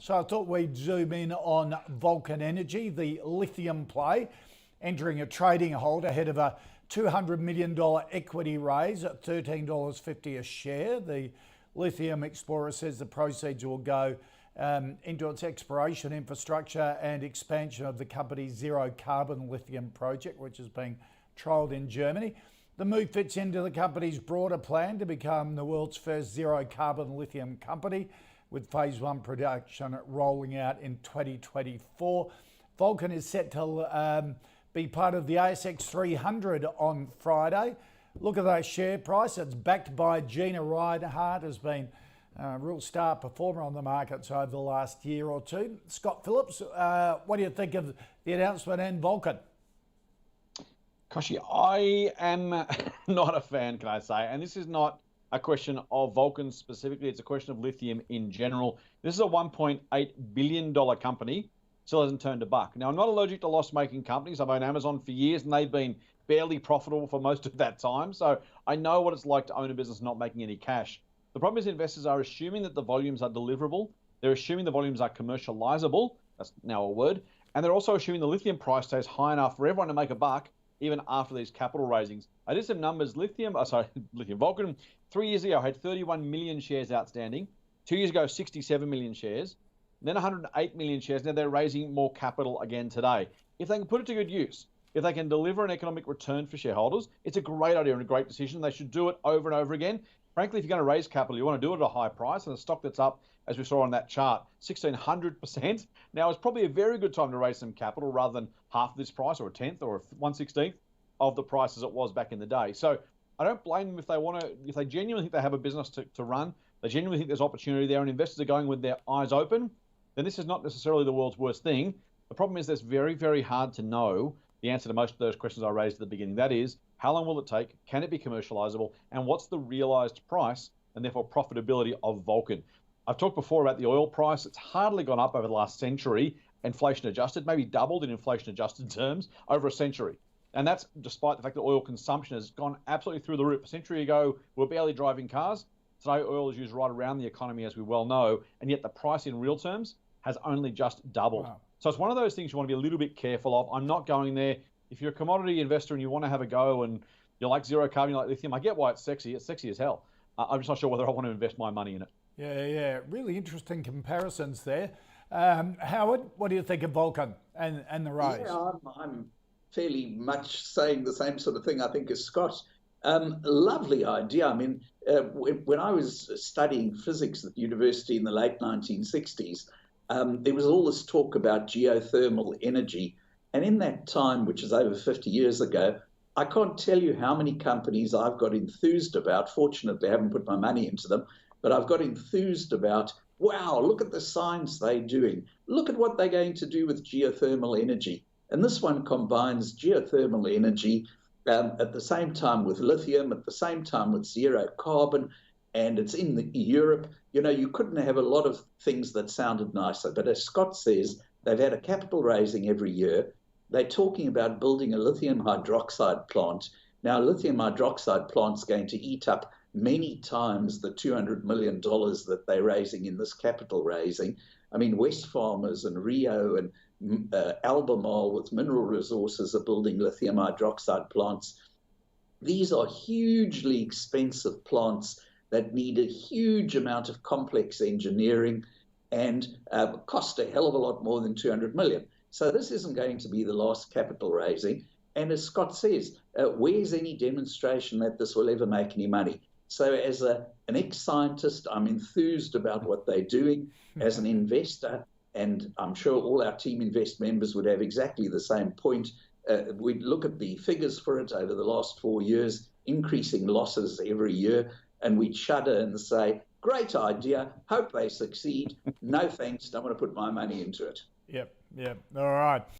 So I thought we'd zoom in on Vulcan Energy, the lithium play, entering a trading hold ahead of a $200 million equity raise at $13.50 a share. The lithium explorer says the proceeds will go into its exploration infrastructure and expansion of the company's zero carbon lithium project, which is being trialled in Germany. The move fits into the company's broader plan to become the world's first zero carbon lithium company, with phase one production rolling out in 2024. Vulcan is set to be part of the ASX 300 on Friday. Look at that share price. It's backed by Gina Rinehart, has been a real star performer on the markets over the last year or two. Scott Phillips, what do you think of the announcement and Vulcan? Koshi, I am not a fan, can I say? And this is not a question of Vulcan specifically. It's a question of lithium in general. This is a $1.8 billion company, still hasn't turned a buck. Now, I'm not allergic to loss-making companies. I've owned Amazon for years, and they've been barely profitable for most of that time. So I know what it's like to own a business not making any cash. The problem is investors are assuming that the volumes are deliverable. They're assuming the volumes are commercializable. That's now a word. And they're also assuming the lithium price stays high enough for everyone to make a buck, even after these capital raisings. I did some numbers. Vulcan, 3 years ago had 31 million shares outstanding. 2 years ago, 67 million shares. Then 108 million shares. Now they're raising more capital again today. If they can put it to good use, if they can deliver an economic return for shareholders, it's a great idea and a great decision. They should do it over and over again. Frankly, if you're going to raise capital, you want to do it at a high price, and a stock that's up, as we saw on that chart, 1,600%. Now it's probably a very good time to raise some capital rather than half this price or a tenth or 1/16th of the price as it was back in the day. So I don't blame them if they genuinely think they have a business to run, they genuinely think there's opportunity there, and investors are going with their eyes open, then this is not necessarily the world's worst thing. The problem is that it's very, very hard to know the answer to most of those questions I raised at the beginning. That is, how long will it take? Can it be commercializable? And what's the realized price and therefore profitability of Vulcan? I've talked before about the oil price. It's hardly gone up over the last century, inflation adjusted, maybe doubled in inflation adjusted terms over a century. And that's despite the fact that oil consumption has gone absolutely through the roof. A century ago, we were barely driving cars. Today, oil is used right around the economy, as we well know, and yet the price in real terms has only just doubled. Wow. So it's one of those things you want to be a little bit careful of. I'm not going there. If you're a commodity investor and you want to have a go and you like zero carbon, you like lithium, I get why it's sexy. It's sexy as hell. I'm just not sure whether I want to invest my money in it. Yeah. Really interesting comparisons there. Howard, what do you think of Vulcan and the rise? Yeah, I'm fairly much saying the same sort of thing, I think, as Scott. Lovely idea. I mean, when I was studying physics at university in the late 1960s, there was all this talk about geothermal energy. And in that time, which is over 50 years ago, I can't tell you how many companies I've got enthused about. Fortunately, I haven't put my money into them, but I've got enthused about, wow, look at the science they're doing. Look at what they're going to do with geothermal energy. And this one combines geothermal energy at the same time with lithium, at the same time with zero carbon, and it's in Europe. You know, you couldn't have a lot of things that sounded nicer. But as Scott says, they've had a capital raising every year. They're talking about building a lithium hydroxide plant. Now, lithium hydroxide plant's going to eat up many times the $200 million that they're raising in this capital raising. I mean, Wesfarmers and Rio and Albemarle with mineral resources are building lithium hydroxide plants. These are hugely expensive plants that need a huge amount of complex engineering and cost a hell of a lot more than $200 million. So this isn't going to be the last capital raising. And as Scott says, where's any demonstration that this will ever make any money? So as an ex-scientist, I'm enthused about what they're doing. As an investor, and I'm sure all our Teaminvest members would have exactly the same point, we'd look at the figures for it over the last 4 years, increasing losses every year, and we'd shudder and say, great idea, hope they succeed. No thanks, don't want to put my money into it. Yep. All right.